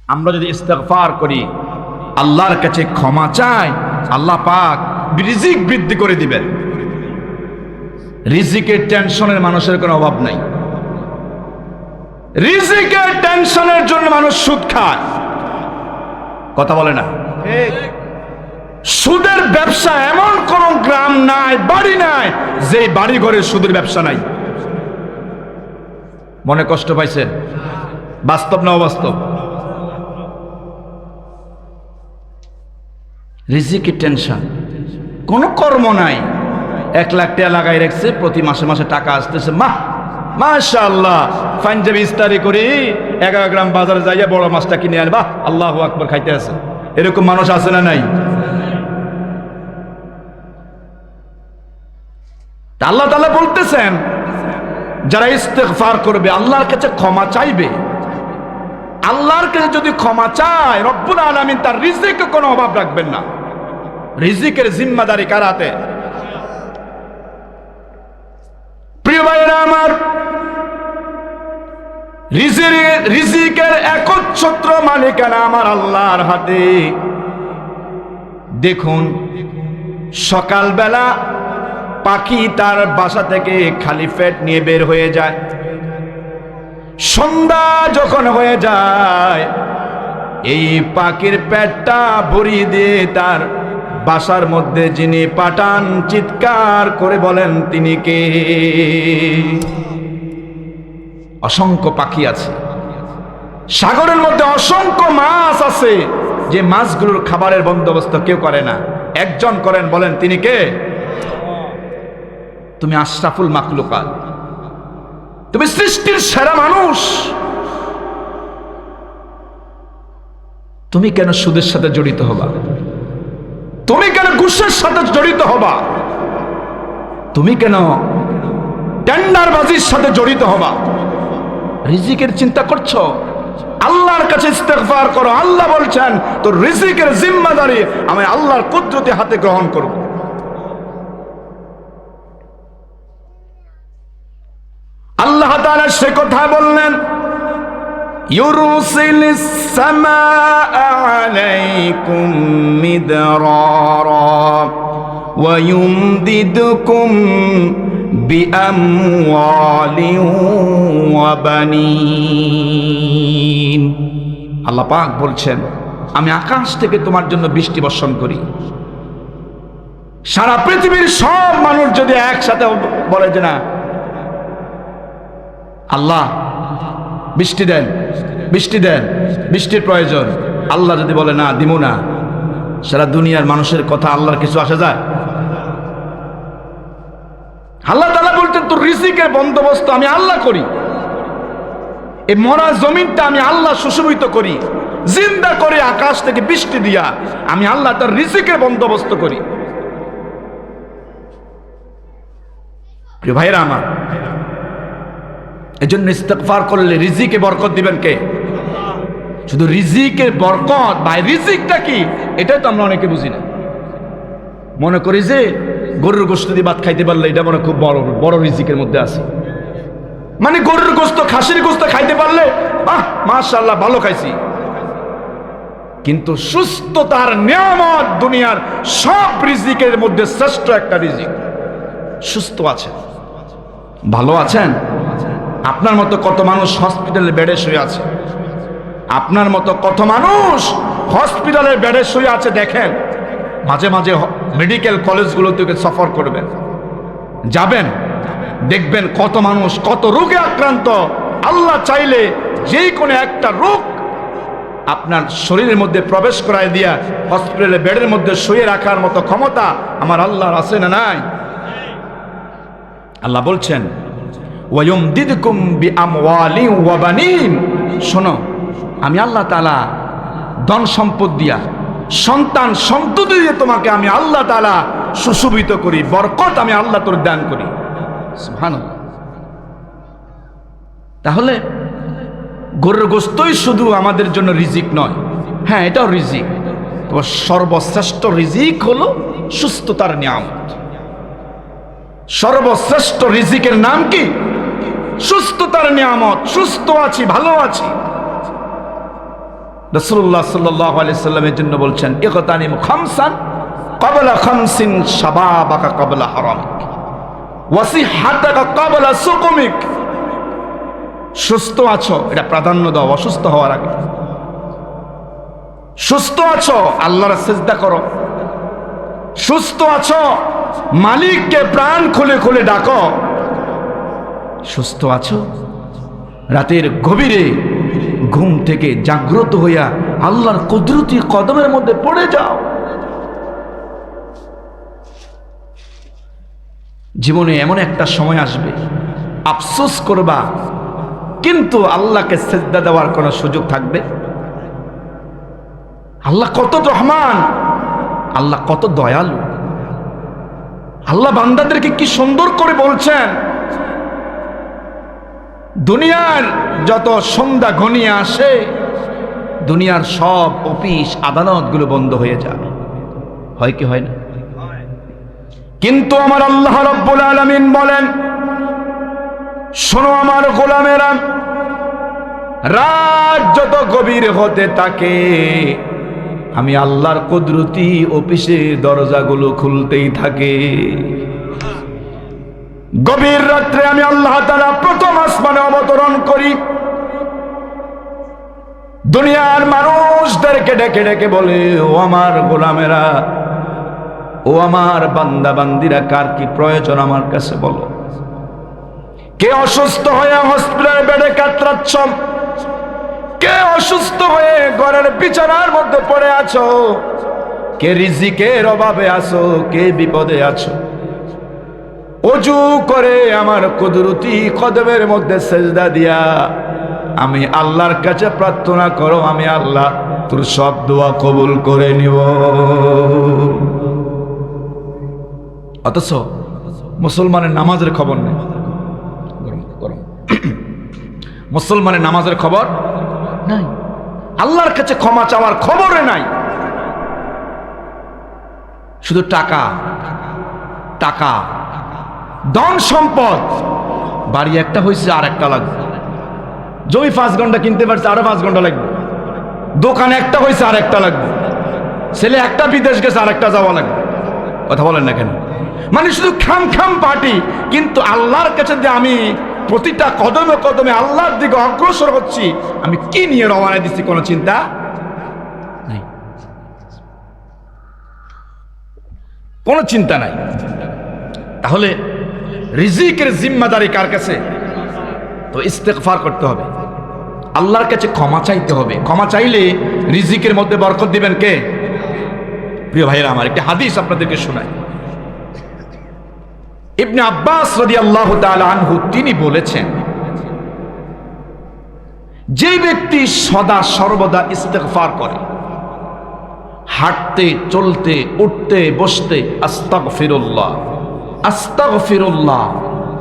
আমরা যদি ইস্তেগফার করি, আল্লাহর কাছে ক্ষমা চাই, আল্লাহ পাক রিজিক বৃদ্ধি করে দিবেন। রিজিকের টেনশনের মানুষের কোনো অভাব নাই। রিজিকের টেনশনের জন্য মানুষ সুদ খায়, কথা বলে না। সুদের ব্যবসা এমন কোন গ্রাম নাই, বাড়ি নাই যে বাড়ি ঘরে সুদের ব্যবসা নাই। মনে কষ্ট পাইছেন? বাস্তব না অবাস্তব? রিজিকের টেনশন, কোনো কর্ম নাই, 1 লাখ টাকা লাগাই রাখছে, প্রতি মাসে মাসে টাকা আসতেছে, মাশাআল্লাহ, পাঞ্জাবি ইস্তারি করি 11 গ্রাম বাজারে যাইয়া বড় মাছটা কিনে আনবা, আল্লাহু আকবার খাইতে আছে। এরকম মানুষ আছে না নাই? আল্লাহ তাআলা বলতেছেন, যারা ইস্তেগফার করবে, আল্লাহর কাছে ক্ষমা চাইবে, আল্লাহর কাছে যদি ক্ষমা চায়, রব্বুল আলামিন তার রিজিকে কোনো অভাব রাখবেন না। রিজিকের জিম্মাদারি কার হাতে? প্রিয় ভাইরা আমার, রিজিকের একচ্ছত্র মালিকানা আমার আল্লাহর হাতে। দেখুন, সকালবেলা পাখি তার বাসা থেকে খালি পেট নিয়ে বের হয়ে যায়, সন্ধ্যা যখন হয়ে যায়, এই পাখির পেটটা ভরিয়ে দিয়ে তার বাসার মধ্যে যিনি পাঠান, চিৎকার করে বলেন তিনি কে? অসংখ্য পাখি আছে, সাগরের মধ্যে অসংখ্য মাছ আছে, যে মাছগুলোর খাবারের বন্দোবস্ত কেউ করে না, একজন করেন, বলেন তিনি কে? তুমি আশরাফুল মাখলুকাত, তুমি সৃষ্টির সেরা মানুষ, তুমি কেন সুদের সাথে জড়িত হবা? তুমি কেন ঘুষের সাথে জড়িত হবা? তুমি কেন টেন্ডারবাজির সাথে জড়িত হবা? রিজিকের চিন্তা করছো? আল্লাহর কাছে ইস্তেগফার করো। আল্লাহ বলছেন, তোর রিজিকের জিম্মাদারি আমি আল্লাহর কুদরতি হাতে গ্রহণ করব। আল্লাহ তাআলা সে কথা বললেন, ইউরসিলিস সামাআ আলাইকুম মিদরারা ওয়া ইউমদিদুকুম বিআমওয়ালিন ওয়া বানিন। আল্লাহ পাক বলছেন, আমি আকাশ থেকে তোমার জন্য বৃষ্টি বর্ষণ করি। সারা পৃথিবীর সব মানুষ যদি একসাথে বলে যে না আল্লাহ বৃষ্টি দেন, বৃষ্টি দেন, বৃষ্টির প্রয়োজন, আল্লাহ যদি বলে না দিব না, সারা দুনিয়ার মানুষের কথা আল্লাহর কিছু আসে যায়? আল্লাহ তাআলা বলতেন, তোর রিজিকের বন্দোবস্ত আমি আল্লাহ করি, এই মরা জমিনটা আমি আল্লাহ সুশোভিত করি, জিন্দা করে আকাশ থেকে বৃষ্টি দিয়া আমি আল্লাহ তার রিজিকের বন্দোবস্ত করি। প্রিয় ভাইরা আমার, এজন্য ইস্তেগফার করলে রিজিকে বরকত দিবেন কে? শুধু রিজিকের বরকত, ভাই রিজিকটা কি এটাই তো আমরা অনেকে বুঝি না। মনে করি যে গরুর গোশত দিয়ে ভাত খাইতে পারলে এটা মনে খুব বড় বড় রিজিকের মধ্যে আছে, মানে গরুর গোশত, খাসির গোশত খাইতে পারলে মাশাআল্লাহ ভালো খাইছি। কিন্তু সুস্থতার নিয়ামত দুনিয়ার সব রিজিকের মধ্যে শ্রেষ্ঠ একটা রিজিক। সুস্থ আছেন, ভালো আছেন? আপনার মতো কত মানুষ হসপিটালে বেডে শুয়ে আছে, আপনার মতো কত মানুষ হসপিটালের বেডে শুয়ে আছে। দেখেন, মাঝে মাঝে মেডিকেল কলেজগুলো থেকে সফর করবেন, যাবেন, দেখবেন কত মানুষ কত রোগে আক্রান্ত। আল্লাহ চাইলে যেই কোনো একটা রোগ আপনার শরীরের মধ্যে প্রবেশ করায় দিয়া হসপিটালে বেডের মধ্যে শুয়ে রাখার মতো ক্ষমতা আমার আল্লাহর আছে না নাই? আল্লাহ বলছেন, ওয়ায়ুমদিদকুম বিআমওয়ালিন ওয়া বানিন। শোনো, আমি আল্লাহ তাআলা ধন সম্পদ দিয়া, সন্তান সন্ততি দিয়ে তোমাকে আমি আল্লাহ তাআলা সুশোভিত করি, বরকত আমি আল্লাহ তোর দান করি। সুবহানাল্লাহ। তাহলে গরুর গোশতই শুধু আমাদের জন্য রিজিক নয়, হ্যাঁ এটাও রিজিক, তবে সর্বশ্রেষ্ঠ রিজিক হলো সুস্থতার নিয়ামত। সর্বশ্রেষ্ঠ রিজিকের নাম কি? সুস্থতার নিয়ামত। সুস্থ আছি, ভালো আছি, রাসূলুল্লাহ সাল্লাল্লাহু আলাইহি সাল্লামের জন্য বলছেন, ইগতানিম খামসান ক্বাবলা খামসিন শাবাবাকা ক্বাবলা হারামিক ওয়া সিহহাতাকা ক্বাবলা সুকুমিক। সুস্থ আছো এটা প্রাধান্য দাও অসুস্থ হওয়ার আগে। সুস্থ আছো আল্লাহর সিজদা করো। সুস্থ আছো মালিককে প্রাণ খুলে খুলে ডাকো। সুস্থ আছো রাতের গভীরে ঘুম থেকে জাগ্রত হইয়া আল্লাহর কুদরতি কদমের মধ্যে পড়ে যাও। জীবনে এমন একটা সময় আসবে আফসোস করবা, কিন্তু আল্লাহকে সিজদা দেওয়ার কোনো সুযোগ থাকবে? আল্লাহ কত রহমান, আল্লাহ কত দয়ালু। আল্লাহ বান্দাদেরকে কি সুন্দর করে বলছেন, দুনিয়ার যত সন্ধ্যা ঘনিয়ে আসে দুনিয়ার সব অফিস আদালতগুলো বন্ধ হয়ে যায়, হয় কি হয় না? কিন্তু আমার আল্লাহ রাব্বুল আলামিন বলেন, শোনো আমার গোলামেরা, রাত যত গভীর হতে থাকে আমি আল্লাহর কুদরতি অফিসে দরজাগুলো খুলতেই থাকে। গভীর রাত্রে আমি আল্লাহ তাআলা প্রথম আসমানে অবতরণ করি, দুনিয়ার মানুষদেরকে ডেকে ডেকে বলে, ও আমার গোলামেরা, ও আমার বান্দা বান্দিরা, কার কি প্রয়োজন আমার কাছে বলো। কে অসুস্থ হয়ে হসপিটালের বেডে কাতরাচ্ছ, কে অসুস্থ হয়ে ঘরের বিছানার মধ্যে পড়ে আছো, কে রিজিকের অভাবে আছো, কে বিপদে আছো, ওযু করে আমার কুদরতি কদমের মধ্যে সেজদা দিয়া আমি আল্লাহর কাছে প্রার্থনা করো, আমি আল্লাহ তোর সব দোয়া কবুল করে নিব। অথচ মুসলমানের নামাজের খবর নেই। মুসলমানের নামাজের খবর নাই, আল্লাহর কাছে ক্ষমা চাওয়ার খবরে নাই। শুধু টাকা টাকা, ধন সম্পদ, বাড়ি একটা হয়েছে আর একটা লাগবে, জমি 5 ঘন্টা কিনতে পারছে আরো 5 ঘন্টা লাগবে, দোকান একটা হয়েছে আর একটা লাগবে, ছেলে একটা বিদেশ গেছে আর একটা যাওয়া লাগবে। কথা বলেন না কেন? মানে শুধু খাম খাম পার্টি, কিন্তু আল্লাহর কাছে যে আমি প্রতিটা কদমে কদমে আল্লাহর দিকে অগ্রসর হচ্ছি, আমি কি নিয়ে রওনা দিচ্ছি কোনো চিন্তা নাই, কোনো চিন্তা নাই। তাহলে রিজিকের জিম্মাদারি কার কাছে? তো ইস্তেগফার করতে হবে, আল্লাহর কাছে ক্ষমা চাইতে হবে। ক্ষমা চাইলে রিজিকের মধ্যে বরকত দিবেন কে? প্রিয় ভাইরা আমার, একটা হাদিস আপনাদেরকে শোনাই। ইবনে আব্বাস রাদিয়াল্লাহু তাআলা আনহু তিনি বলেছেন, যে ব্যক্তি সদা সর্বদা ইস্তেগফার করে, হাঁটতে চলতে উঠতে বসতে আস্তাগফিরুল্লাহ আস্তাগফিরুল্লাহ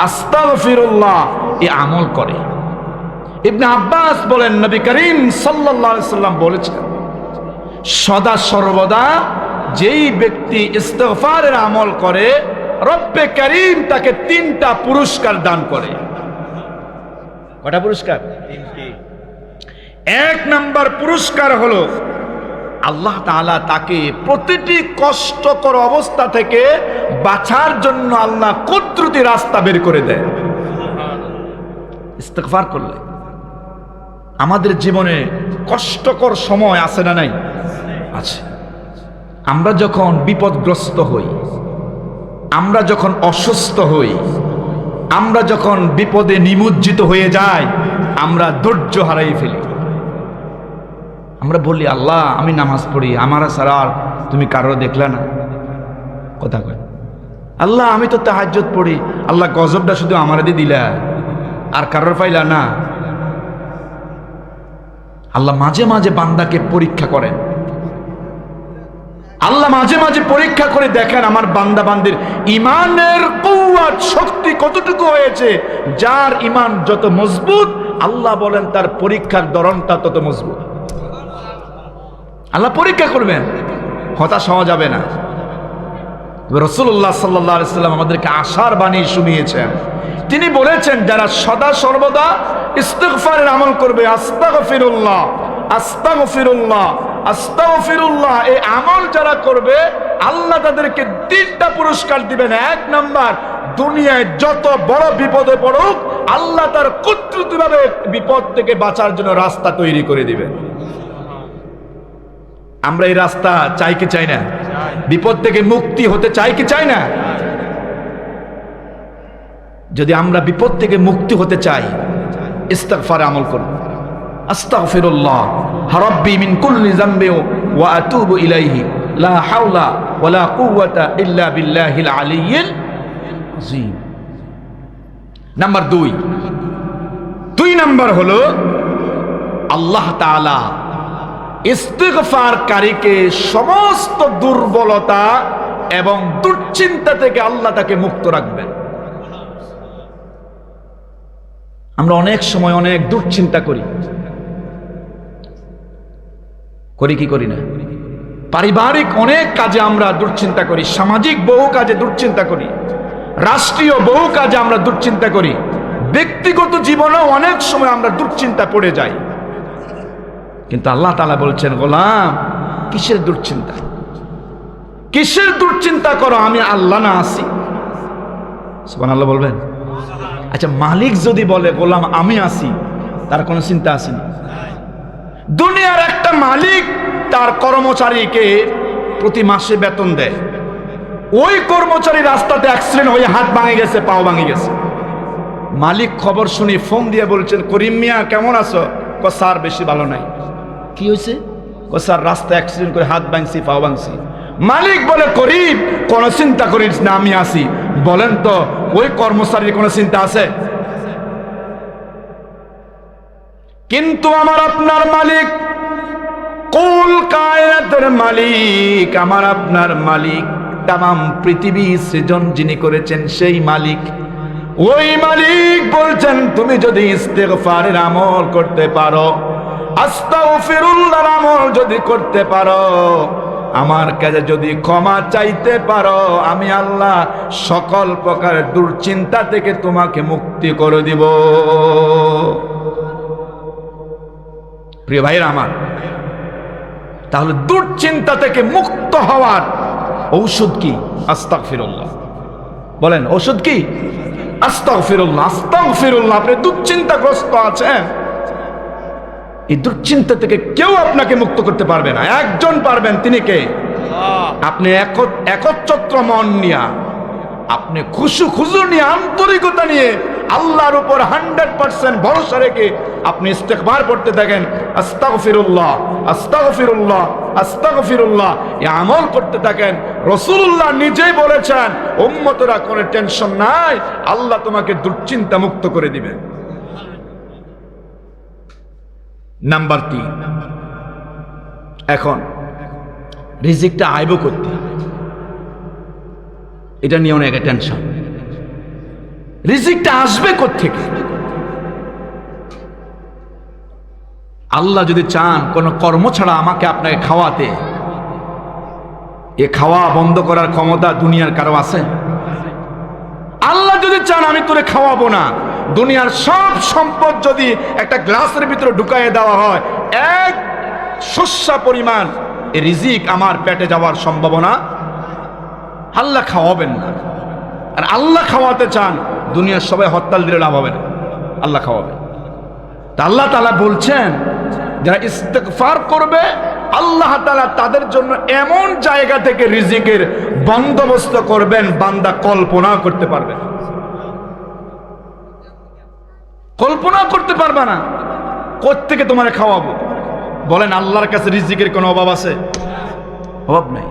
আস্তাগফিরুল্লাহ এই আমল করে। ইবনে আব্বাস বলেন, নবী করিম সাল্লাল্লাহু আলাইহি সাল্লাম বলেছেন, সদা সর্বদা যেই ব্যক্তি ইস্তেগফারের আমল করে, রব্বে করিম তাকে 3টা পুরস্কার দান করে। কয়টা পুরস্কার? 3টি। 1 নাম্বার পুরস্কার হলো আল্লাহ তাআলা তাকে প্রতিটি কষ্টকর অবস্থা থেকে বাঁচার জন্য আল্লাহ কুদরতি রাস্তা বের করে দেয় ইস্তেগফার করলে। আমাদের জীবনে কষ্টকর সময় আছে না নাই? আছে। আমরা যখন বিপদগ্রস্ত হই, আমরা যখন অসুস্থ হই, আমরা যখন বিপদে নিমজ্জিত হয়ে যাই, আমরা ধৈর্য হারাই ফেলি। আমরা বলি, আল্লাহ আমি নামাজ পড়ি, আমার ছাড়া আর তুমি কারো দেখলা না। কথা কয়, আল্লাহ আমি তো তাহাজ্জুদ পড়ি, আল্লাহ গজবটা শুধু আমার দিয়ে দিলা, আর কারোর পাইলা না। আল্লাহ মাঝে মাঝে বান্দাকে পরীক্ষা করেন, আল্লাহ মাঝে মাঝে পরীক্ষা করে দেখেন আমার বান্দা বান্দির ইমানের কুওয়াত শক্তি কতটুকু হয়েছে। যার ইমান যত মজবুত, আল্লাহ বলেন তার পরীক্ষার ধরনটা তত মজবুত। আল্লাহ পরীক্ষা করবেন, হতাশ হওয়া যাবে না। রাসূলুল্লাহ সাল্লাল্লাহু আলাইহি সাল্লাম আমাদেরকে আশার বাণী শুনিয়েছেন। তিনি বলেছেন, যারা সদা সর্বদা ইস্তিগফারের আমল করবে, আস্তাগফিরুল্লাহ আস্তাগফিরুল্লাহ আস্তাগফিরুল্লাহ, এই আমল যারা করবে আল্লাহ তাদেরকে 3টা পুরস্কার দিবেন। 1 নাম্বার, দুনিয়ায় যত বড় বিপদে পড়ুক আল্লাহ তার কুদরতিভাবে বিপদ থেকে বাঁচার জন্য রাস্তা তৈরি করে দিবেন। আমরা এই রাস্তা চাই কি চাই না? বিপদ থেকে মুক্তি হতে চাই কি চাই না? যদি আমরা বিপদ থেকে মুক্তি হতে চাই, ইস্তিগফার আমল করব। আস্তাগফিরুল্লাহ রাব্বি মিন কুল্লি যামবি ওয়া আতুবু ইলাইহি লা হাওলা ওয়ালা কুওয়াতা ইল্লা বিল্লাহিল আলিয়্যিল আযীম। নাম্বার 2 নাম্বার হলো আল্লাহ তাআলা ইস্তিগফারকারীকে সমস্ত দুর্বলতা এবং দুশ্চিন্তা থেকে আল্লাহ তাকে মুক্ত রাখবেন। আমরা অনেক সময় অনেক দুশ্চিন্তা করি কি করি না? পারিবারিক অনেক কাজে আমরা দুশ্চিন্তা করি, সামাজিক বহু কাজে দুশ্চিন্তা করি, রাষ্ট্রীয় বহু কাজে আমরা দুশ্চিন্তা করি, ব্যক্তিগত জীবনেও অনেক সময় আমরা দুশ্চিন্তা পড়ে যাই। কিন্তু আল্লাহ তাআলা বলছেন, গোলাম কিসের দুশ্চিন্তা, কিসের দুশ্চিন্তা করো, আমি আল্লাহ না আছি? সুবহানাল্লাহ বলবেন। আচ্ছা, মালিক যদি বলে গোলাম আমি আছি, তার কোনো চিন্তা আছে না? দুনিয়ার একটা মালিক তার কর্মচারীকে প্রতি মাসে বেতন দেয়, ওই কর্মচারী রাস্তাতে অ্যাক্সিডেন্ট হয়ে হাত ভাঙে গেছে, পাও ভাঙে গেছে, মালিক খবর শুনে ফোন দিয়ে বলছেন, করিম মিয়া কেমন আছো? স্যার বেশি ভালো নাই। কি হয়েছে? স্যার রাস্তায় অ্যাক্সিডেন্ট করে হাত ভাঙছি, পাও ভাঙছি। মালিক বলে, করিম কোনো চিন্তা করিস না, আমি আছি। বলেন তো ওই কর্মচারীর কোনো চিন্তা আছে? কিন্তু আমার আপনার মালিক, কুল কায়নাতের মালিক, আমার আপনার মালিক, তামাম পৃথিবী সৃজন যিনি করেছেন সেই মালিক, ওই মালিক বলছেন তুমি যদি ইস্তিগফারের আমল করতে পারো, আস্তাগফিরুল্লাহর আমল যদি করতে পারো, আমার কাছে যদি ক্ষমা চাইতে পারো, আমি আল্লাহ সকল প্রকার দুশ্চিন্তা থেকে তোমাকে মুক্তি করে দিব। প্রিয় ভাইরা আমার, তাহলে দুশ্চিন্তা থেকে মুক্ত হওয়ার ঔষধ কি? আস্তাগফিরুল্লাহ। বলেন ঔষধ কি? আস্তাগফিরুল্লাহ। আস্তাগফিরুল্লাহ। আপনি দুশ্চিন্তাগ্রস্ত আছেন, এই দুশ্চিন্তা থেকে কেউ আপনাকে মুক্ত করতে পারবে না। একজন পারবেন, তিনি কে? আপনি একচ্ছত্র মন নিয়ে, আপনি খুশু নিয়ে, আন্তরিকতা নিয়ে, আল্লাহর উপর 100% ভরসা রেখে আপনি ইস্তিগফার করতে থাকেন, আস্তাগফিরুল্লাহ আস্তাগফিরুল্লাহ আস্তাগফিরুল্লাহ, এই আমল করতে থাকেন। রাসূলুল্লাহ নিজেই বলেছেন, উম্মতরা কোনো টেনশন নাই, আল্লাহ তোমাকে দুশ্চিন্তা মুক্ত করে দিবেন। নাম্বার 3, এখন রিজিকটা আইব করতে, এটা নিয়ে অনেক টেনশন। রিজিকটা আসবে কোত্থেকে? আল্লাহ যদি চান কোন কর্ম ছাড়া আমাকে আপনাকে খাওয়াতে, এ খাওয়া বন্ধ করার ক্ষমতা দুনিয়ার কারো আছে? আল্লাহ যদি চান আমি তোরে খাওয়াবো না, দুনিয়ার সব সম্পদ যদি একটা গ্লাসের ভিতরে ঢুকাইয়ে দেওয়া হয়, এক শস্যা পরিমাণ এই রিজিক আমার পেটে যাওয়ার সম্ভাবনা, আল্লাহ খাওয়াবেন না। আর আল্লাহ খাওয়াতে চান, দুনিয়ার সবাই হরতাল দিলে লাভ হবে না, আল্লাহ খাওয়াবেন। তা আল্লাহ তাআলা বলছেন, যারা ইস্তিগফার করবে আল্লাহ তাআলা তাদের জন্য এমন জায়গা থেকে রিজিকের বন্দোবস্ত করবেন, বান্দা কল্পনা করতে পারবে না, কল্পনা করতে পারবে না। কোত্থেকে তোমারে খাওয়াবো? বলেন আল্লাহর কাছে রিজিকের কোনো অভাব আছে? অভাব নাই।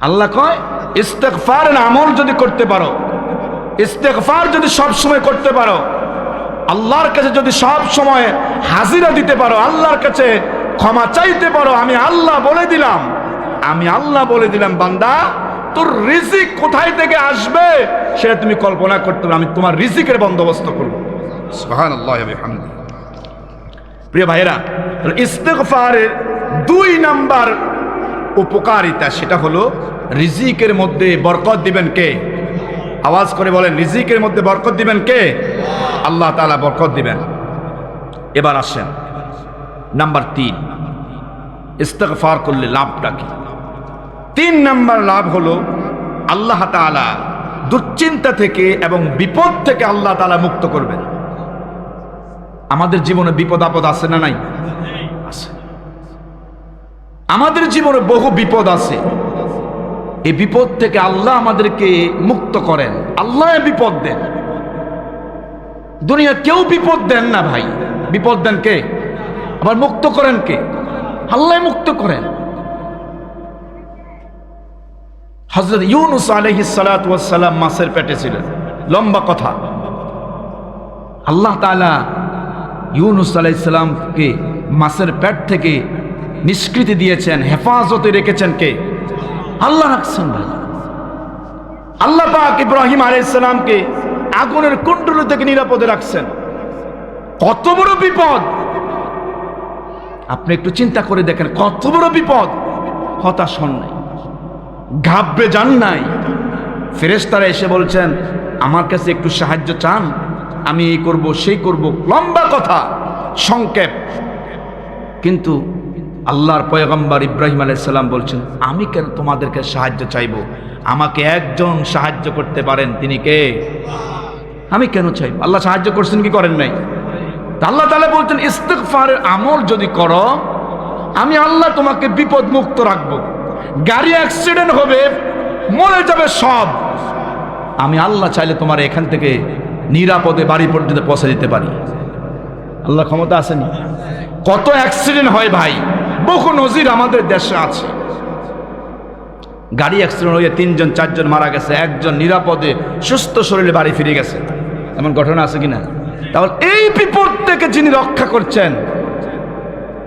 আল্লাহ কয়, ইস্তিগফারের আমল যদি করতে পারো, ইস্তিগফার যদি সব সময় করতে পারো, আল্লাহর কাছে যদি সব সময় হাজিরা দিতে পারো, আল্লাহর কাছে ক্ষমা চাইতে পারো, আমি আল্লাহ বলে দিলাম বান্দা, তোর রিজিক কোথায় থেকে আসবে সেটা তুমি কল্পনা করতে পারো, আমি তোমার রিজিকের বন্দোবস্ত করব। সুবহানাল্লাহ ওয়া বিহামদিহি। প্রিয় ভাইরা, ইস্তিগফারের 2 নাম্বার উপকারিতা, সেটা হলো রিজিকের মধ্যে বরকত দিবেন কে? আওয়াজ করে বলেন, রিজিকের মধ্যে বরকত দিবেন কে? আল্লাহ তাআলা বরকত দিবেন। এবার আসেন, নাম্বার 3, ইস্তেগফার করলে লাভটা কি? 3 নাম্বার লাভ হলো আল্লাহ তাআলা দুশ্চিন্তা থেকে এবং বিপদ থেকে আল্লাহ তাআলা মুক্ত করবেন। আমাদের জীবনে বিপদ আপদ আছে না নাই? আছে। আমাদের জীবনে বহু বিপদ আছে। এই বিপদ থেকে আল্লাহ আমাদেরকে মুক্ত করেন। আল্লাহ বিপদ দেন। দুনিয়া কেউ বিপদ দেন না ভাই। বিপদ দেন কে? আবার মুক্ত করেন কে? আল্লাহ মুক্ত করেন। হযরত ইউনূস আলাইহিস সালাতু ওয়াস সালাম মাছের পেটে ছিলেন। লম্বা কথা। আল্লাহ তাআলা ইউনূস আলাইহিস সালামকে মাছের পেট থেকে নিষ্কৃতি দিয়েছেন, হেফাজতে রেখেছেন কে? আল্লাহ রাখছেন ভাই। আল্লাহ পাক ইব্রাহিম আলাইহিস সালামকে আগুনের কুণ্ডল থেকে নিরাপদে রাখছেন। কত বড় বিপদ! আপনি একটু চিন্তা করে দেখেন, কত বড় বিপদ! হতাশ হন নাই, ঘাবড়ে যান নাই। ফেরেশতারা এসে বলছেন, আমার কাছে একটু সাহায্য চান, আমি এই করব সেই করব। লম্বা কথা, সংক্ষেপ। কিন্তু আল্লাহর পয়গম্বর ইব্রাহিম আলাইহিস সালাম বলছেন, আমি কেন তোমাদেরকে সাহায্য চাইব? আমাকে একজন সাহায্য করতে পারেন, তিনি কে? আমি কেন চাইব? আল্লাহ সাহায্য করছেন কি করেন নাই? আল্লাহ তাআলা বলছেন, ইস্তিগফারের আমল যদি করো, আমি আল্লাহ তোমাকে বিপদ মুক্ত রাখবো। গাড়ি অ্যাক্সিডেন্ট হবে, মরে যাবে সব, আমি আল্লাহ চাইলে তোমার এখান থেকে নিরাপদে বাড়ি পর্যন্ত পৌঁছে দিতে পারি। আল্লাহ ক্ষমতা আসেনি? কত অ্যাক্সিডেন্ট হয় ভাই, বহু নজির আমাদের দেশে আছে। গাড়ি অ্যাক্সিডেন্ট হয়ে 3 জন 4 জন মারা গেছে, একজন নিরাপদে সুস্থ শরীরে বাড়ি ফিরে গেছে। এমন ঘটনা আছে কিনা? তাহলে এই বিপদ থেকে যিনি রক্ষা করছেন,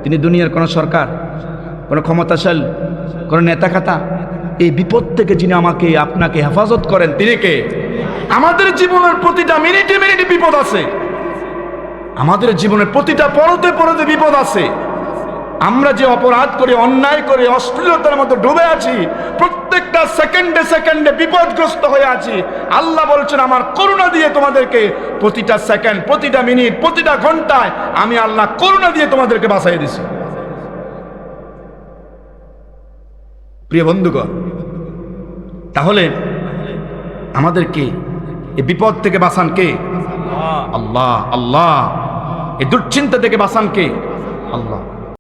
তিনি দুনিয়ার কোন সরকার, কোন ক্ষমতাশালী, কোন নেতা খাতা? এই বিপদ থেকে যিনি আমাকে আপনাকে হেফাজত করেন, তিনি কে? আমাদের জীবনের প্রতিটা মিনিটে মিনিটে বিপদ আছে। আমাদের জীবনের প্রতিটা পরতে পরতে বিপদ আছে। আমরা যে অপরাধ করে, অন্যায় করে, অশ্লীলতার মধ্যে ডুবে আছি, প্রত্যেকটা সেকেন্ডে সেকেন্ডে বিপদগ্রস্ত হয়ে আছি। আল্লাহ বলছেন, আমার করুণা দিয়ে তোমাদেরকে প্রতিটা সেকেন্ড, প্রতিটা মিনিট, প্রতিটা ঘন্টায় আমি আল্লাহ করুণা দিয়ে তোমাদেরকে বাঁচাই দিছি। প্রিয় বন্ধুগণ, তাহলে আমাদেরকে এই বিপদ থেকে বাঁচান কে? আল্লাহ। আল্লাহ। এই দুশ্চিন্তা থেকে বাঁচান কে? আল্লাহ।